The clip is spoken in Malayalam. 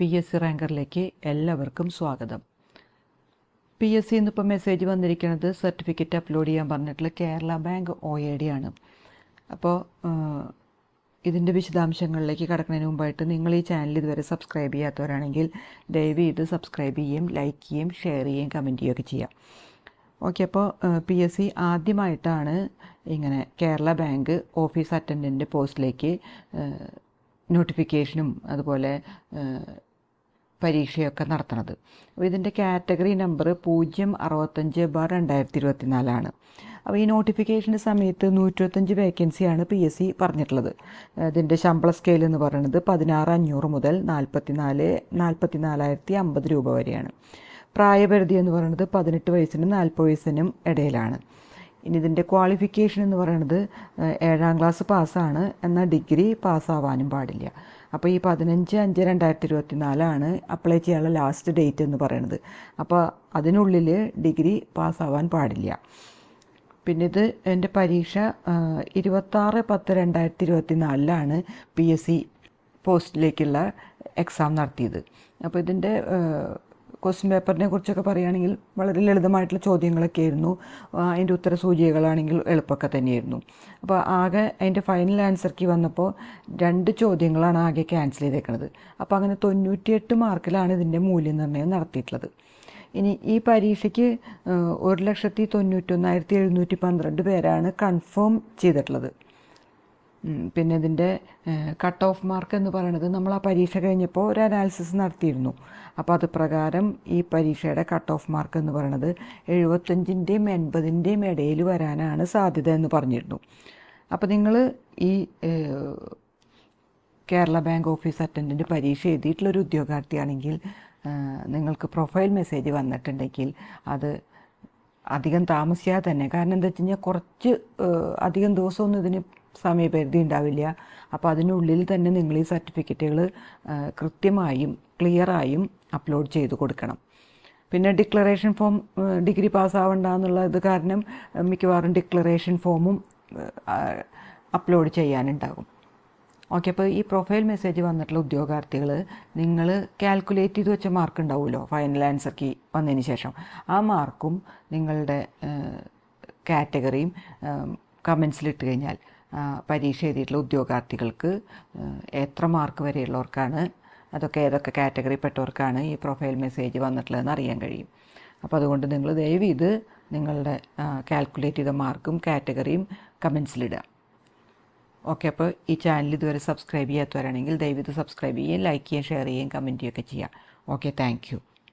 PSC റാങ്കറിലേക്ക് എല്ലാവർക്കും സ്വാഗതം. PSC ഇന്നിപ്പോൾ മെസ്സേജ് വന്നിരിക്കുന്നത് സർട്ടിഫിക്കറ്റ് അപ്ലോഡ് ചെയ്യാൻ പറഞ്ഞിട്ടുള്ള കേരള ബാങ്ക് OAD ആണ്. അപ്പോൾ ഇതിൻ്റെ വിശദാംശങ്ങളിലേക്ക് കടക്കുന്നതിന് മുമ്പായിട്ട് നിങ്ങൾ ഈ ചാനൽ ഇതുവരെ സബ്സ്ക്രൈബ് ചെയ്യാത്തവരാണെങ്കിൽ ദയവ് ഇത് സബ്സ്ക്രൈബ് ചെയ്യുകയും ലൈക്ക് ചെയ്യുകയും ഷെയർ ചെയ്യുകയും കമൻറ്റ് ചെയ്യുകയൊക്കെ ചെയ്യാം. ഓക്കെ, അപ്പോൾ PSC ആദ്യമായിട്ടാണ് ഇങ്ങനെ കേരള ബാങ്ക് ഓഫീസ് അറ്റൻഡൻറ്റ് പോസ്റ്റിലേക്ക് നോട്ടിഫിക്കേഷനും അതുപോലെ പരീക്ഷയൊക്കെ നടത്തുന്നത്. അപ്പോൾ ഇതിൻ്റെ കാറ്റഗറി നമ്പർ 065/2024 അപ്പോൾ ഈ നോട്ടിഫിക്കേഷൻ്റെ സമയത്ത് 125 വേക്കൻസിയാണ് PSC പറഞ്ഞിട്ടുള്ളത്. ഇതിൻ്റെ ശമ്പള സ്കെയിൽ എന്ന് പറയുന്നത് 16,500 മുതൽ 44,050 രൂപ വരെയാണ്. പ്രായപരിധി എന്ന് പറയുന്നത് 18 വയസ്സിനും 40 വയസ്സിനും ഇടയിലാണ്. ഇനി ഇതിൻ്റെ ക്വാളിഫിക്കേഷൻ എന്ന് പറയുന്നത് 7ാം ക്ലാസ് പാസ്സാണ്, എന്നാൽ ഡിഗ്രി പാസ്സാവാനും പാടില്ല. അപ്പോൾ ഈ 15/5/2024 അപ്ലൈ ചെയ്യാനുള്ള ലാസ്റ്റ് ഡേറ്റ് എന്ന് പറയുന്നത്. അപ്പോൾ അതിനുള്ളിൽ ഡിഗ്രി പാസ്സാവാൻ പാടില്ല. പിന്നെ എൻ്റെ പരീക്ഷ 26/10/2024 PSC പോസ്റ്റിലേക്കുള്ള എക്സാം നടത്തിയത്. അപ്പോൾ ഇതിൻ്റെ ക്വസ്റ്റ്യൻ പേപ്പറിനെ കുറിച്ചൊക്കെ പറയുകയാണെങ്കിൽ വളരെ ലളിതമായിട്ടുള്ള ചോദ്യങ്ങളൊക്കെ ആയിരുന്നു. അതിൻ്റെ ഉത്തരസൂചികകളാണെങ്കിൽ എളുപ്പമൊക്കെ തന്നെയായിരുന്നു. അപ്പോൾ ആകെ അതിൻ്റെ ഫൈനൽ ആൻസർ കീ വന്നപ്പോൾ 2 ചോദ്യങ്ങളാണ് ആകെ ക്യാൻസൽ ചെയ്തേക്കുന്നത്. അപ്പോൾ അങ്ങനെ 98 മാർക്കിലാണ് ഇതിൻ്റെ മൂല്യനിർണ്ണയം നടത്തിയിട്ടുള്ളത്. ഇനി ഈ പരീക്ഷയ്ക്ക് 1,91,712 പേരാണ് കൺഫേം ചെയ്തിട്ടുള്ളത്. പിന്നെ ഇതിൻ്റെ കട്ട് ഓഫ് മാർക്ക് എന്ന് പറയുന്നത് നമ്മൾ ആ പരീക്ഷ കഴിഞ്ഞപ്പോൾ ഒരു അനാലിസിസ് നടത്തിയിരുന്നു. അപ്പോൾ അത് പ്രകാരം ഈ പരീക്ഷയുടെ കട്ട് ഓഫ് മാർക്ക് എന്ന് പറയുന്നത് 75-ൻ്റെയും 80-ൻ്റെയും ഇടയിൽ വരാനാണ് സാധ്യത എന്ന് പറഞ്ഞിരുന്നു. അപ്പോൾ നിങ്ങൾ ഈ കേരള ബാങ്ക് ഓഫീസ് അറ്റൻഡൻറ്റ് പരീക്ഷ എഴുതിയിട്ടുള്ളൊരു ഉദ്യോഗാർത്ഥിയാണെങ്കിൽ നിങ്ങൾക്ക് പ്രൊഫൈൽ മെസ്സേജ് വന്നിട്ടുണ്ടെങ്കിൽ അത് അധികം താമസിയാതെ തന്നെ, കാരണം എന്താ വെച്ച് കഴിഞ്ഞാൽ കുറച്ച് അധികം ദിവസമൊന്നും ഇതിന് സമയപരിധി ഉണ്ടാവില്ല. അപ്പോൾ അതിനുള്ളിൽ തന്നെ നിങ്ങൾ ഈ സർട്ടിഫിക്കറ്റുകൾ കൃത്യമായും ക്ലിയറായും അപ്ലോഡ് ചെയ്ത് കൊടുക്കണം. പിന്നെ ഡിക്ലറേഷൻ ഫോം ഡിഗ്രി പാസ്സാവണ്ടെന്നുള്ളത് കാരണം മിക്കവാറും ഡിക്ലറേഷൻ ഫോമും അപ്ലോഡ് ചെയ്യാനുണ്ടാകും. ഓക്കെ, അപ്പോൾ ഈ പ്രൊഫൈൽ മെസ്സേജ് വന്നിട്ടുള്ള ഉദ്യോഗാർത്ഥികൾ നിങ്ങൾ കാൽക്കുലേറ്റ് ചെയ്ത് വെച്ച മാർക്ക് ഉണ്ടാവുമല്ലോ ഫൈനൽ ആൻസർ കീ വന്നതിന് ശേഷം, ആ മാർക്കും നിങ്ങളുടെ കാറ്റഗറിയും കമൻസിലിട്ട് കഴിഞ്ഞാൽ പരീക്ഷ എഴുതിയിട്ടുള്ള ഉദ്യോഗാർത്ഥികൾക്ക് എത്ര മാർക്ക് വരെയുള്ളവർക്കാണ്, ഏതൊക്കെ കാറ്റഗറി പെട്ടവർക്കാണ് ഈ പ്രൊഫൈൽ മെസ്സേജ് വന്നിട്ടുള്ളതെന്ന് അറിയാൻ കഴിയും. അപ്പോൾ അതുകൊണ്ട് നിങ്ങൾ ദയവ് ഇത് നിങ്ങളുടെ കാൽക്കുലേറ്റ് ചെയ്ത മാർക്കും കാറ്റഗറിയും കമൻസിലിടുക. ഓക്കെ, അപ്പോൾ ഈ ചാനൽ ഇതുവരെ സബ്സ്ക്രൈബ് ചെയ്യാത്തവരാണെങ്കിൽ ദയവ് ഇത് സബ്സ്ക്രൈബ് ചെയ്യുകയും ലൈക്ക് ചെയ്യുകയും ഷെയർ ചെയ്യുകയും കമൻറ്റ് ചെയ്യുകയൊക്കെ ചെയ്യുക. Okay, thank you.